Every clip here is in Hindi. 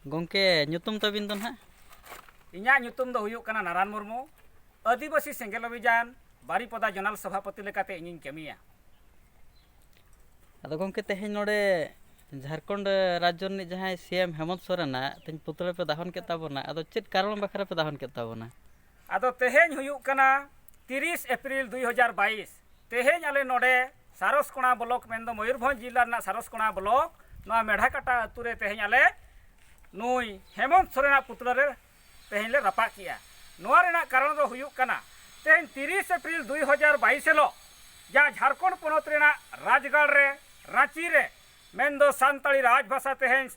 Gongke nyutum tabin don ha? Inya nyutum do huyuk kana Naran Murmu, Adibasi Senggel Abijan, Baripada Jonal Sabhapati lekate ingin kamiya. Ado gongke tehen node Jharkhand राज्य ᱨᱤᱱᱤᱡ ᱡᱟᱦᱟᱸᱭ सीएम हेमंत सोरेन तेज पुतले पे दाहन के ताबोना अदो चेत कारण बखरा पे दाहन के ताबोना अदो तेहेñ हुयुक कना 30 अप्रैल 2022 तेहेñ आले नोडे सारसकोणा ब्लॉक मेन दो मयूरभंज जिला रना सारसकोणा ब्लॉक नोआ मेढाकाटा अतु रे तेहेñ आले नुई हेमंत सोरेन पुतला रे तेहेñ ले रपा किया नोआ रेना कारण दो हुयुक कना तेहेñ 30 अप्रैल 2022 लो जा झारखंड पोनोत रेना राजगढ़ रे रांची रे मेन दो सानताली राजभाषा तेहेñ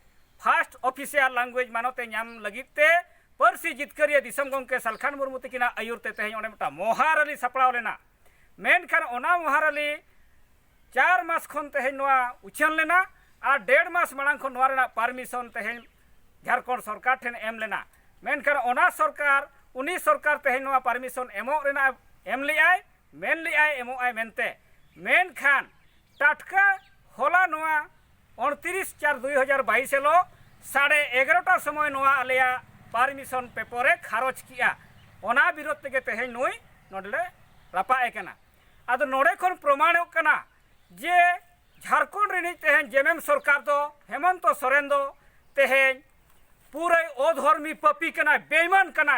फास्ट ऑफिशियल लैंग्वेज मानोते नाम लगिते परसी जितकरिया दिसम गंके सलखान मुर्मू तकिना आयुरते तेहेñ ओने मटा मोहारली सपड़ाव लेना मेनखान ओना मोहारली 4 मास खन तेहेñ नोआ उछन लेना और 1.5 मास मांग खन नोआ रेना परमिशन तेहेñ झारखंड सरकार ठेन एम लेना मेनखान ओना सरकार उनी सरकार तेहेñ नोआ परमिशन एमो रेना एम लिआय मेन लिआय एमो आय मेनते मेनखान टाटका होला नोआ 29/4/2022 लो 11:30 समय नोआ आलेया परमिशन पेपरे खारज किया ओना विरोध तेगे तेहेñ नुई नोडले रपा एकना आदो नोडे खन प्रमाण कना जे झारखंड रिनी तेहेñ जेएमएम सरकार दो हेमंत सोरेन दो तेहेñ पूरे अधर्मी पपी कना बेईमान कना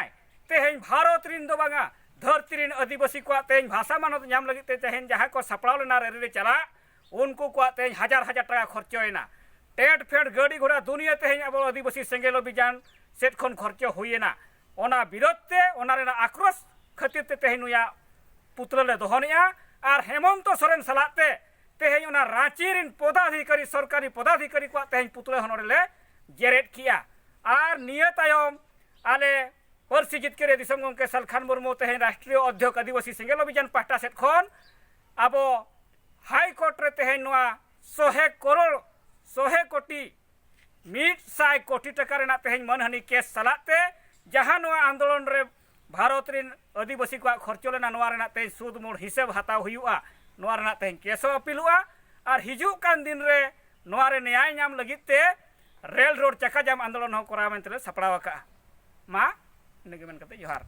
तेहेñ भारत रिन दो बांगा धरती रिन आदिवासी को तेहेñ भाषा मानत नाम लगी तेहेñ जहां को सपड़ाव लेना रेरे चला उनको को तेज हजार टाका खर्चोना टेट फेट गाड़ी घोड़ा दुनिया तेज अब आदिवासी सेंगेल अभियान सेट खन खर्चो हुईना ओना विरोधते ओना रेना आक्रोश खातिर ते तेज नुया पुतले दोहनिया और हेमंत सोरेन सलाते तेज ओना रांची रिन पदाधिकारी सरकारी पदाधिकारी को तेज पुतले हनोले जेरेट किया और निया तायम आले परसी जितकरे दिसम गंके सलखान मुर्मू तेज राष्ट्रीय अध्यक्ष आदिवासी सेंगेल अभियान पाहटा सेट खन अब हाई कोर्ट रे तेहेñ नोआ 100 कोटी 100 कोटी टका रेना तेहेñ मनहानि केस सलाते जहां नोआ आंदोलन रे भारत रिन आदिवासी को खर्चो लेना नोआ रेना तेहेñ सूद मूल हिसाब हताव हुयुआ नोआ रेना तेहेñ केसो अपीलुआ और हिजुक कान दिन रे नोआ रे न्याय नाम लगिते रेल रोड चक्का जाम आंदोलन हो कोरा मेनते सपड़ाव का मा निगे मेन कते जोहार।